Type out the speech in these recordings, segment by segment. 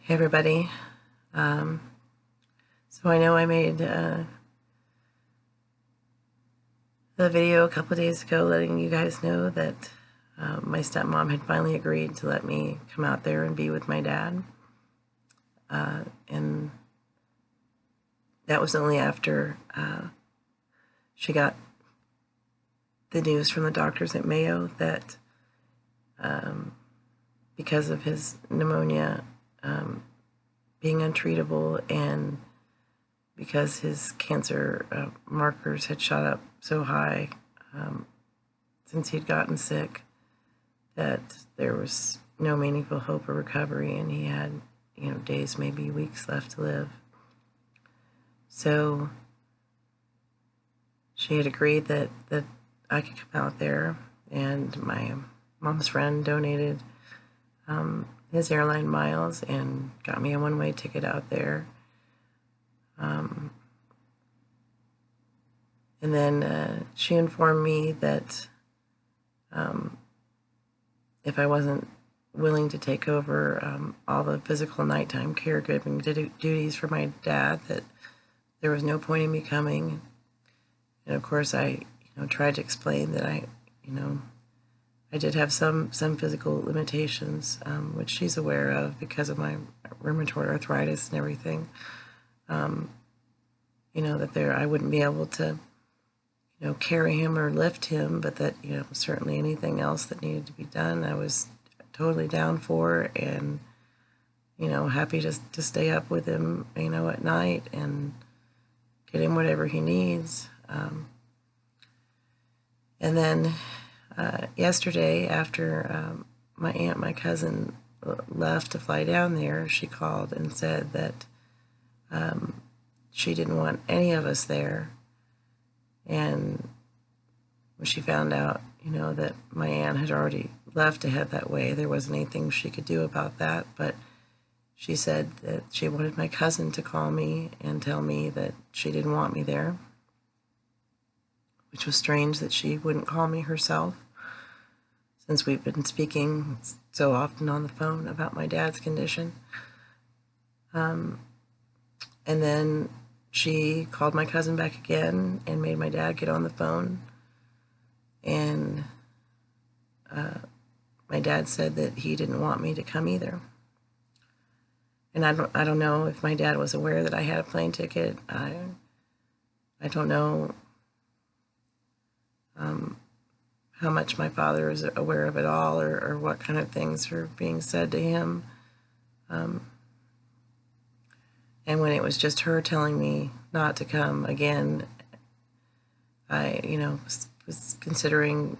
Hey everybody. So I know I made the video a couple days ago letting you guys know that my stepmom had finally agreed to let me come out there and be with my dad. And that was only after she got the news from the doctors at Mayo that because of his pneumonia being untreatable and because his cancer markers had shot up so high since he'd gotten sick that there was no meaningful hope of recovery, and he had, days, maybe weeks left to live. So she had agreed that I could come out there, and my mom's friend donated his airline miles and got me a one-way ticket out there. And then she informed me that if I wasn't willing to take over all the physical nighttime caregiving duties for my dad, that there was no point in me coming. And of course, I tried to explain that I did have some physical limitations, which she's aware of because of my rheumatoid arthritis and everything. That I wouldn't be able to carry him or lift him, but that, certainly anything else that needed to be done, I was totally down for, and, happy to stay up with him, at night and get him whatever he needs. And then yesterday, after my aunt, my cousin, left to fly down there, she called and said that she didn't want any of us there. And when she found out, that my aunt had already left to head that way, there wasn't anything she could do about that. But she said that she wanted my cousin to call me and tell me that she didn't want me there, which was strange that she wouldn't call me herself, since we've been speaking so often on the phone about my dad's condition. And then she called my cousin back again and made my dad get on the phone. And my dad said that he didn't want me to come either. And I don't know if my dad was aware that I had a plane ticket. I don't know how much my father is aware of it all, or what kind of things are being said to him. And when it was just her telling me not to come again, I, was considering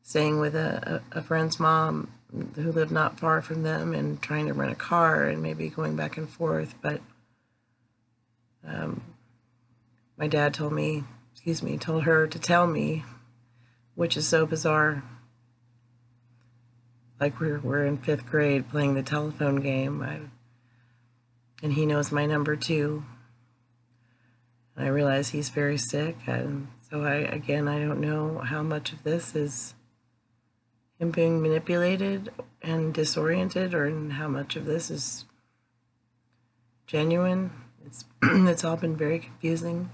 staying with a friend's mom who lived not far from them and trying to rent a car and maybe going back and forth. But my dad told her to tell me, which is so bizarre. Like we're in 5th grade playing the telephone game. And he knows my number too. I realize he's very sick, and so I don't know how much of this is him being manipulated and disoriented, or how much of this is genuine. It's all been very confusing.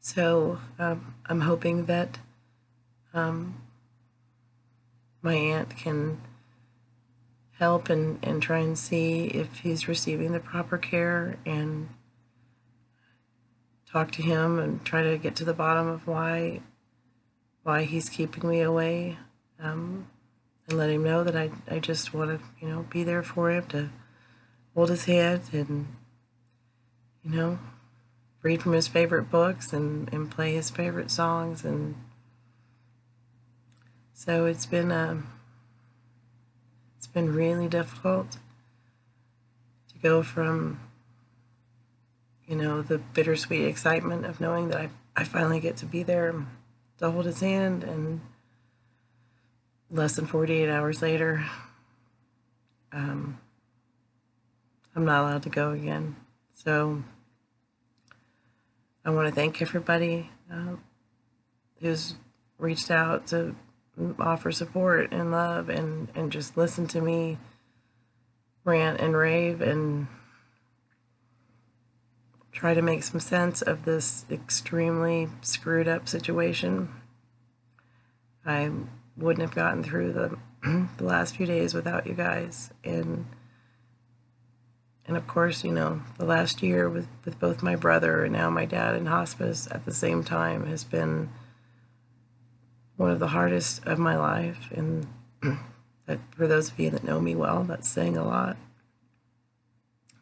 So I'm hoping that my aunt can help and try and see if he's receiving the proper care, and talk to him and try to get to the bottom of why he's keeping me away, and let him know that I just want to be there for him, to hold his hand and read from his favorite books and play his favorite songs. And so it's been really difficult to go from the bittersweet excitement of knowing that I finally get to be there to hold his hand, and less than 48 hours later, I'm not allowed to go again. So I want to thank everybody who's reached out to offer support and love and just listen to me rant and rave and try to make some sense of this extremely screwed up situation. I wouldn't have gotten through the the last few days without you guys, and of course, you know, the last year with both my brother and now my dad in hospice at the same time has been one of the hardest of my life, and that, for those of you that know me well, that's saying a lot.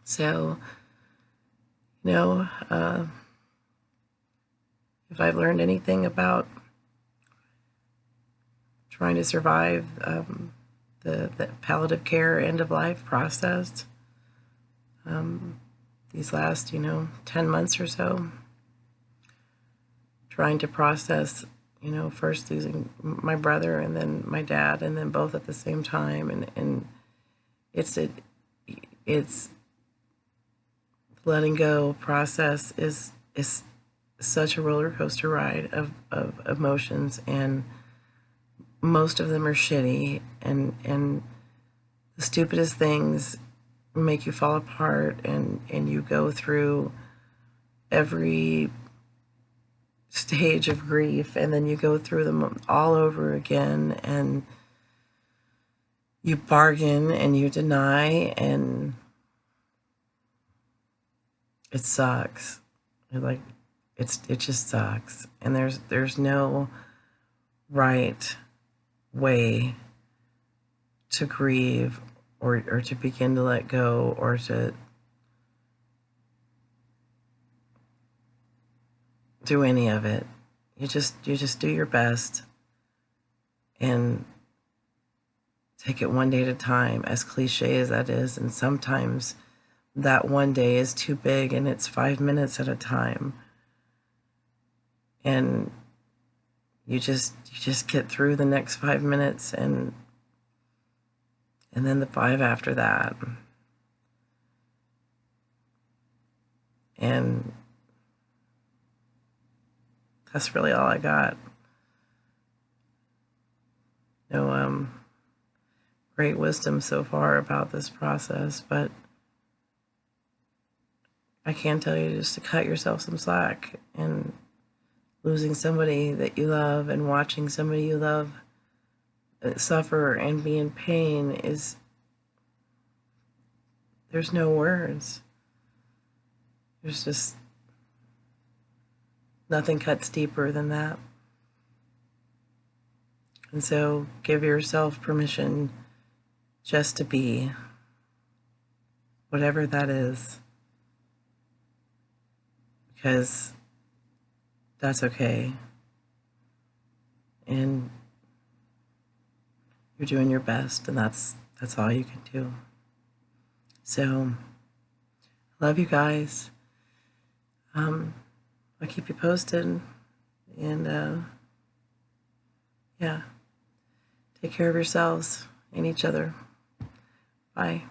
So, you know, if I've learned anything about trying to survive the palliative care end of life process, these last, 10 months or so, trying to process, first losing my brother and then my dad and then both at the same time. And it's letting go process is such a roller coaster ride of emotions, and most of them are shitty, and the stupidest things make you fall apart, and you go through every stage of grief, and then you go through them all over again, and you bargain and you deny, and it sucks. It just sucks, and there's no right way to grieve or to begin to let go or to do any of it. You just do your best and take it one day at a time, as cliche as that is. And sometimes that one day is too big and it's 5 minutes at a time. And you just get through the next 5 minutes and then the 5 after that. And that's really all I got. No great wisdom so far about this process, but I can tell you just to cut yourself some slack. And losing somebody that you love and watching somebody you love suffer and be in pain is, there's no words. There's just nothing cuts deeper than that. And so give yourself permission just to be, whatever that is, because that's okay. And you're doing your best, and that's all you can do. So, love you guys. I'll keep you posted, and yeah, take care of yourselves and each other. Bye.